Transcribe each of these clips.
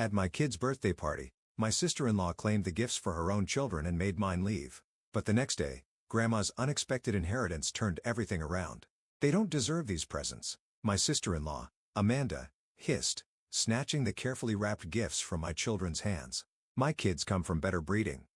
At my kid's birthday party, my sister-in-law claimed the gifts for her own children and made mine leave. But the next day, Grandma's unexpected inheritance turned everything around. "They don't deserve these presents," my sister-in-law, Amanda, hissed, snatching the carefully wrapped gifts from my children's hands. "My kids come from better breeding.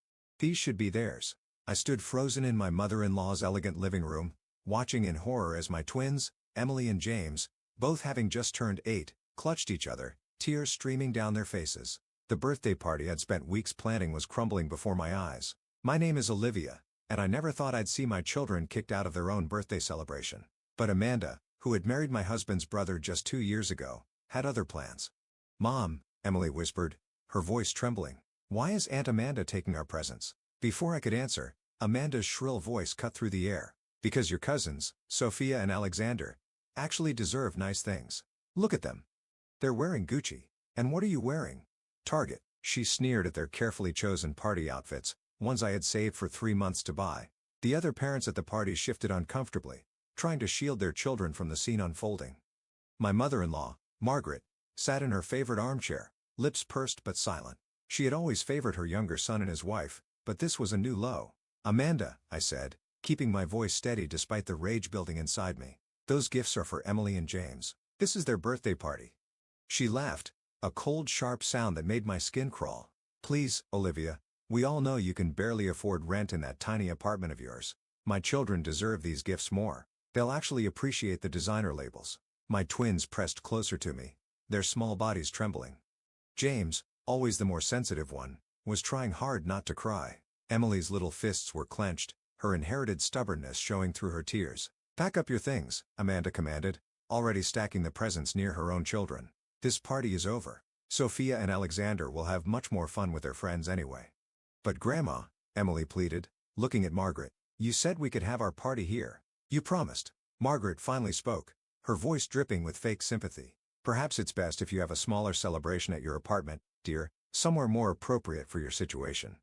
These should be theirs." I stood frozen in my mother-in-law's elegant living room, watching in horror as my twins, Emily and James, both having just turned 8, clutched each other, tears streaming down their faces. The birthday party I'd spent weeks planning was crumbling before my eyes. My name is Olivia, and I never thought I'd see my children kicked out of their own birthday celebration. But Amanda, who had married my husband's brother just 2 years ago, had other plans. "Mom," Emily whispered, her voice trembling, "why is Aunt Amanda taking our presents?" Before I could answer, Amanda's shrill voice cut through the air. "Because your cousins, Sophia and Alexander, actually deserve nice things. Look at them. They're wearing Gucci. And what are you wearing? Target." She sneered at their carefully chosen party outfits, ones I had saved for 3 months to buy. The other parents at the party shifted uncomfortably, trying to shield their children from the scene unfolding. My mother-in-law, Margaret, sat in her favorite armchair, lips pursed but silent. She had always favored her younger son and his wife, but this was a new low. "Amanda," I said, keeping my voice steady despite the rage building inside me, "those gifts are for Emily and James. This is their birthday party." She laughed, a cold sharp sound that made my skin crawl. "Please, Olivia, we all know you can barely afford rent in that tiny apartment of yours. My children deserve these gifts more. They'll actually appreciate the designer labels." My twins pressed closer to me, their small bodies trembling. James, always the more sensitive one, was trying hard not to cry. Emily's little fists were clenched, her inherited stubbornness showing through her tears. "Pack up your things," Amanda commanded, already stacking the presents near her own children. "This party is over. Sophia and Alexander will have much more fun with their friends anyway." "But Grandma," Emily pleaded, looking at Margaret, "you said we could have our party here. You promised." Margaret finally spoke, her voice dripping with fake sympathy. "Perhaps it's best if you have a smaller celebration at your apartment, dear, somewhere more appropriate for your situation."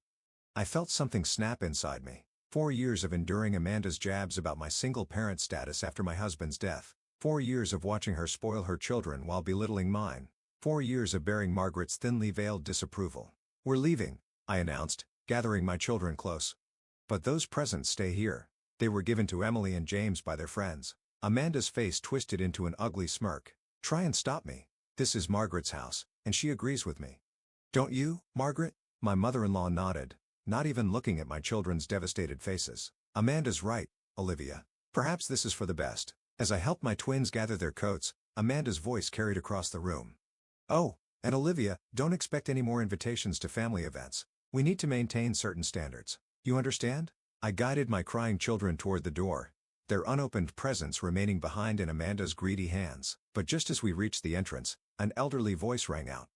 I felt something snap inside me. 4 years of enduring Amanda's jabs about my single-parent status after my husband's death. 4 years of watching her spoil her children while belittling mine. 4 years of bearing Margaret's thinly veiled disapproval. "We're leaving," I announced, gathering my children close. "But those presents stay here. They were given to Emily and James by their friends." Amanda's face twisted into an ugly smirk. "Try and stop me. This is Margaret's house, and she agrees with me." "Don't you, Margaret?" My mother-in-law nodded, not even looking at my children's devastated faces. "Amanda's right, Olivia. Perhaps this is for the best." As I helped my twins gather their coats, Amanda's voice carried across the room. "Oh, and Olivia, don't expect any more invitations to family events. We need to maintain certain standards. You understand?" I guided my crying children toward the door, their unopened presents remaining behind in Amanda's greedy hands. But just as we reached the entrance, an elderly voice rang out.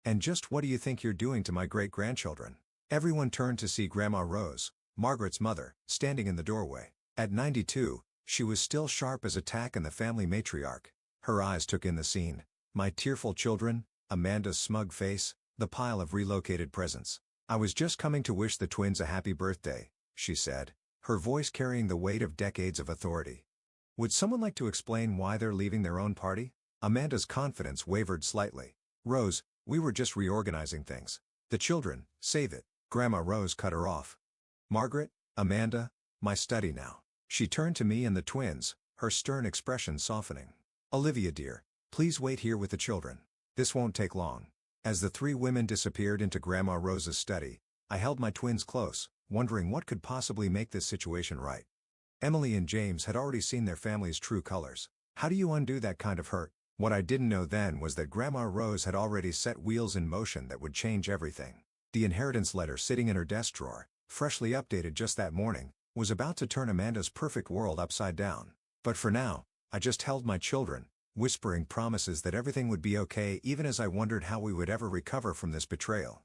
"And just what do you think you're doing to my great-grandchildren?" Everyone turned to see Grandma Rose, Margaret's mother, standing in the doorway. At 92, she was still sharp as a tack and the family matriarch. Her eyes took in the scene: my tearful children, Amanda's smug face, the pile of relocated presents. "I was just coming to wish the twins a happy birthday," she said, her voice carrying the weight of decades of authority. "Would someone like to explain why they're leaving their own party?" Amanda's confidence wavered slightly. "Rose, we were just reorganizing things. The children, save it." Grandma Rose cut her off. "Margaret, Amanda, my study now." She turned to me and the twins, her stern expression softening. "Olivia dear, please wait here with the children. This won't take long." As the 3 women disappeared into Grandma Rose's study, I held my twins close, wondering what could possibly make this situation right. Emily and James had already seen their family's true colors. How do you undo that kind of hurt? What I didn't know then was that Grandma Rose had already set wheels in motion that would change everything. The inheritance letter sitting in her desk drawer, freshly updated just that morning, was about to turn Amanda's perfect world upside down. But for now, I just held my children, whispering promises that everything would be okay, even as I wondered how we would ever recover from this betrayal.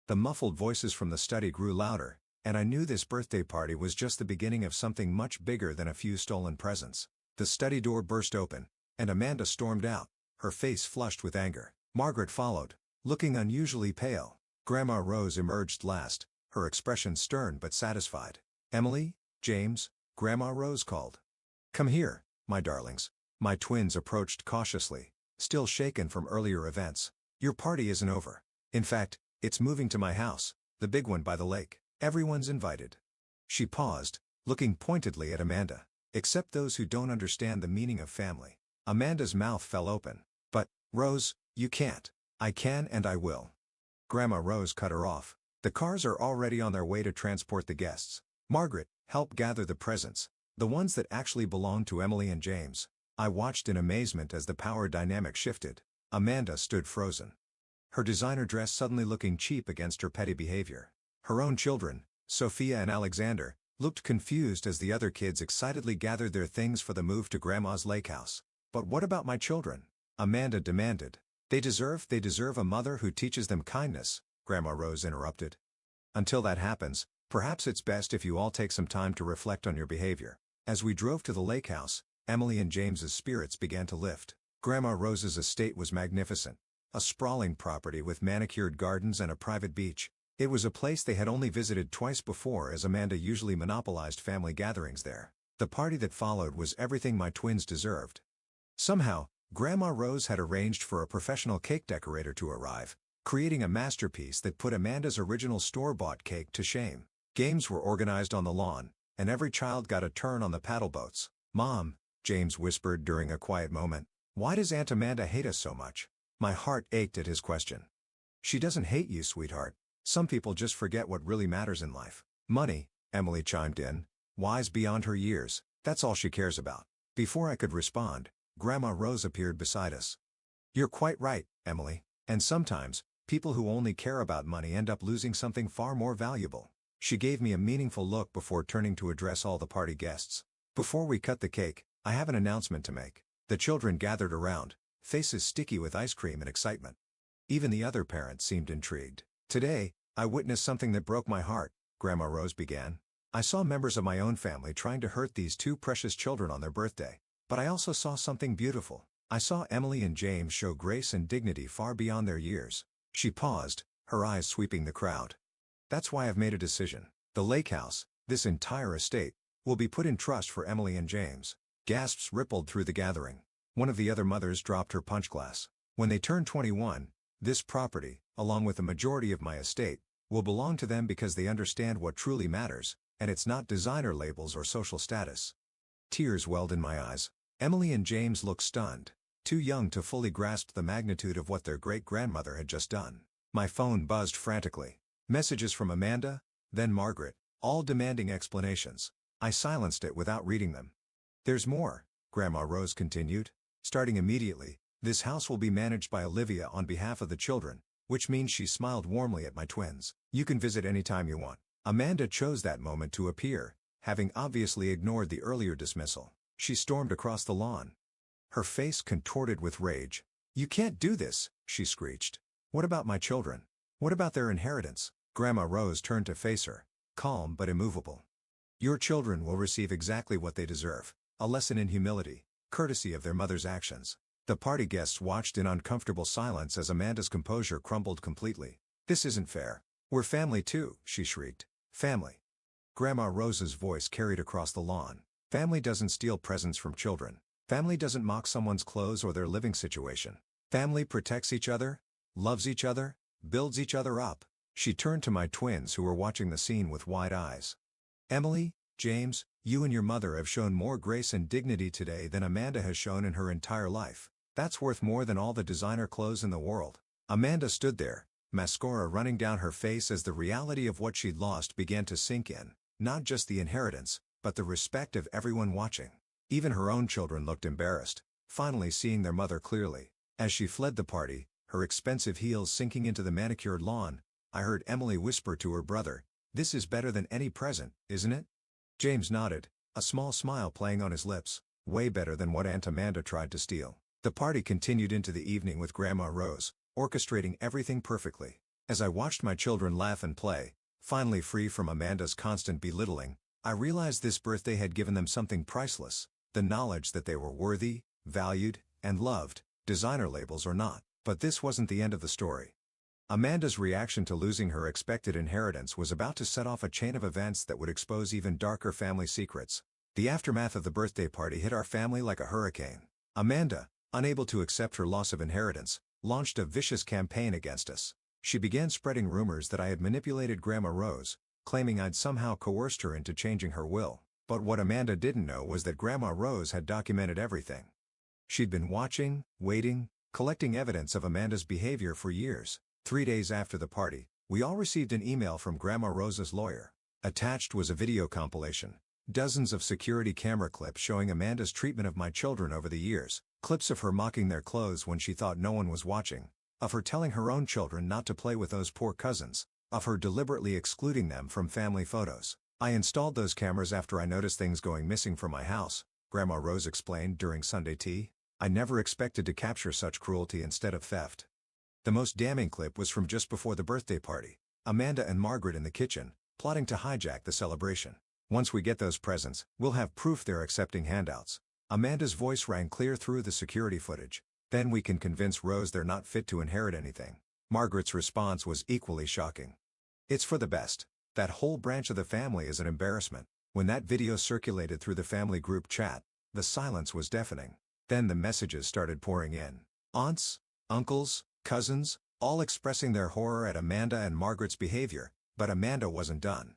The muffled voices from the study grew louder, and I knew this birthday party was just the beginning of something much bigger than a few stolen presents. The study door burst open, and Amanda stormed out, her face flushed with anger. Margaret followed, looking unusually pale. Grandma Rose emerged last, her expression stern but satisfied. "Emily, James," Grandma Rose called. "Come here, my darlings." My twins approached cautiously, still shaken from earlier events. "Your party isn't over. In fact, it's moving to my house, the big one by the lake. Everyone's invited. She paused, looking pointedly at Amanda. Except those who don't understand the meaning of family. Amanda's mouth fell open. But, Rose, you can't. I can and I will. Grandma Rose cut her off. The cars are already on their way to transport the guests. Margaret, help gather the presents. The ones that actually belong to Emily and James. I watched in amazement as the power dynamic shifted. Amanda stood frozen. Her designer dress suddenly looking cheap against her petty behavior. Her own children, Sophia and Alexander, looked confused as the other kids excitedly gathered their things for the move to Grandma's lake house. But what about my children? Amanda demanded. They deserve a mother who teaches them kindness, Grandma Rose interrupted. Until that happens, perhaps it's best if you all take some time to reflect on your behavior. As we drove to the lake house, Emily and James's spirits began to lift. Grandma Rose's estate was magnificent. A sprawling property with manicured gardens and a private beach. It was a place they had only visited twice before, as Amanda usually monopolized family gatherings there. The party that followed was everything my twins deserved. Somehow, Grandma Rose had arranged for a professional cake decorator to arrive, creating a masterpiece that put Amanda's original store-bought cake to shame. Games were organized on the lawn, and every child got a turn on the paddle boats. Mom, James whispered during a quiet moment, why does Aunt Amanda hate us so much? My heart ached at his question. She doesn't hate you, sweetheart. Some people just forget what really matters in life. Money, Emily chimed in, wise beyond her years, that's all she cares about. Before I could respond, Grandma Rose appeared beside us. You're quite right, Emily, and sometimes, people who only care about money end up losing something far more valuable. She gave me a meaningful look before turning to address all the party guests. Before we cut the cake, I have an announcement to make. The children gathered around, faces sticky with ice cream and excitement. Even the other parents seemed intrigued. Today, I witnessed something that broke my heart, Grandma Rose began. I saw members of my own family trying to hurt these two precious children on their birthday. But I also saw something beautiful. I saw Emily and James show grace and dignity far beyond their years. She paused, her eyes sweeping the crowd. That's why I've made a decision. The lake house, this entire estate, will be put in trust for Emily and James. Gasps rippled through the gathering. One of the other mothers dropped her punch glass. When they turn 21, this property, along with the majority of my estate, will belong to them because they understand what truly matters, and it's not designer labels or social status. Tears welled in my eyes. Emily and James looked stunned, too young to fully grasp the magnitude of what their great-grandmother had just done. My phone buzzed frantically. Messages from Amanda, then Margaret, all demanding explanations. I silenced it without reading them. There's more, Grandma Rose continued. Starting immediately, this house will be managed by Olivia on behalf of the children, which means she smiled warmly at my twins. You can visit anytime you want. Amanda chose that moment to appear, having obviously ignored the earlier dismissal. She stormed across the lawn. Her face contorted with rage. You can't do this, she screeched. What about my children? What about their inheritance? Grandma Rose turned to face her, calm but immovable. Your children will receive exactly what they deserve, a lesson in humility, courtesy of their mother's actions. The party guests watched in uncomfortable silence as Amanda's composure crumbled completely. This isn't fair. We're family too, she shrieked. Family. Grandma Rose's voice carried across the lawn. Family doesn't steal presents from children. Family doesn't mock someone's clothes or their living situation. Family protects each other, loves each other, builds each other up. She turned to my twins who were watching the scene with wide eyes. Emily, James, you and your mother have shown more grace and dignity today than Amanda has shown in her entire life. That's worth more than all the designer clothes in the world. Amanda stood there, mascara running down her face as the reality of what she'd lost began to sink in. Not just the inheritance, but the respect of everyone watching. Even her own children looked embarrassed, finally seeing their mother clearly. As she fled the party, her expensive heels sinking into the manicured lawn, I heard Emily whisper to her brother, "This is better than any present, isn't it?" James nodded, a small smile playing on his lips. Way better than what Aunt Amanda tried to steal. The party continued into the evening with Grandma Rose, orchestrating everything perfectly. As I watched my children laugh and play, finally free from Amanda's constant belittling, I realized this birthday had given them something priceless, the knowledge that they were worthy, valued, and loved, designer labels or not. But this wasn't the end of the story. Amanda's reaction to losing her expected inheritance was about to set off a chain of events that would expose even darker family secrets. The aftermath of the birthday party hit our family like a hurricane. Amanda, unable to accept her loss of inheritance, launched a vicious campaign against us. She began spreading rumors that I had manipulated Grandma Rose, claiming I'd somehow coerced her into changing her will. But what Amanda didn't know was that Grandma Rose had documented everything. She'd been watching, waiting, collecting evidence of Amanda's behavior for years. 3 days after the party, we all received an email from Grandma Rose's lawyer. Attached was a video compilation. Dozens of security camera clips showing Amanda's treatment of my children over the years, clips of her mocking their clothes when she thought no one was watching, of her telling her own children not to play with those poor cousins, of her deliberately excluding them from family photos. I installed those cameras after I noticed things going missing from my house, Grandma Rose explained during Sunday tea. I never expected to capture such cruelty instead of theft. The most damning clip was from just before the birthday party. Amanda and Margaret in the kitchen, plotting to hijack the celebration. Once we get those presents, we'll have proof they're accepting handouts. Amanda's voice rang clear through the security footage. Then we can convince Rose they're not fit to inherit anything. Margaret's response was equally shocking. It's for the best. That whole branch of the family is an embarrassment. When that video circulated through the family group chat, the silence was deafening. Then the messages started pouring in. Aunts, uncles, cousins, all expressing their horror at Amanda and Margaret's behavior, but Amanda wasn't done.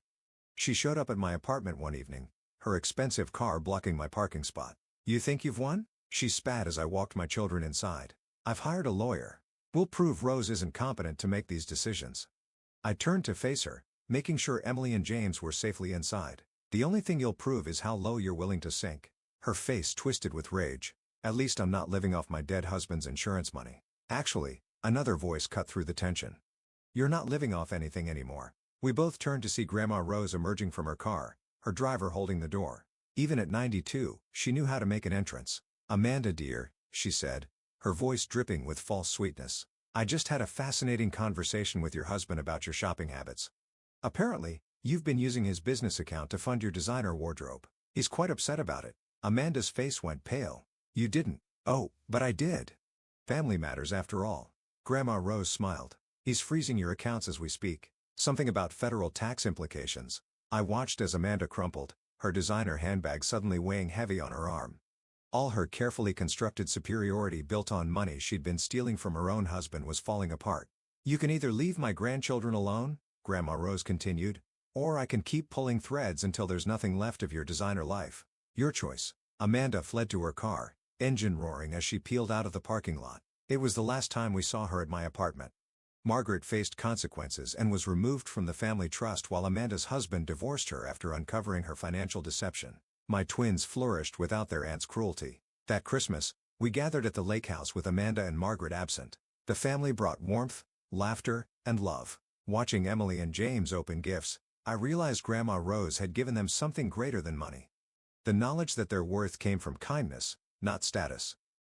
She showed up at my apartment one evening, her expensive car blocking my parking spot. "You think you've won?" she spat as I walked my children inside. "I've hired a lawyer. We'll prove Rose isn't competent to make these decisions." I turned to face her, making sure Emily and James were safely inside. "The only thing you'll prove is how low you're willing to sink." Her face twisted with rage. "At least I'm not living off my dead husband's insurance money." "Actually," another voice cut through the tension. "You're not living off anything anymore." We both turned to see Grandma Rose emerging from her car, her driver holding the door. Even at 92, she knew how to make an entrance. "Amanda dear," she said, her voice dripping with false sweetness. "I just had a fascinating conversation with your husband about your shopping habits. Apparently, you've been using his business account to fund your designer wardrobe. He's quite upset about it." Amanda's face went pale. "You didn't." "Oh, but I did. Family matters after all." Grandma Rose smiled. "He's freezing your accounts as we speak. Something about federal tax implications." I watched as Amanda crumpled, her designer handbag suddenly weighing heavy on her arm. All her carefully constructed superiority built on money she'd been stealing from her own husband was falling apart. "You can either leave my grandchildren alone," Grandma Rose continued, "or I can keep pulling threads until there's nothing left of your designer life. Your choice." Amanda fled to her car, engine roaring as she peeled out of the parking lot. It was the last time we saw her at my apartment. Margaret faced consequences and was removed from the family trust while Amanda's husband divorced her after uncovering her financial deception. My twins flourished without their aunt's cruelty. That Christmas, we gathered at the lake house with Amanda and Margaret absent. The family brought warmth, laughter, and love. Watching Emily and James open gifts, I realized Grandma Rose had given them something greater than money. The knowledge that their worth came from kindness, not status.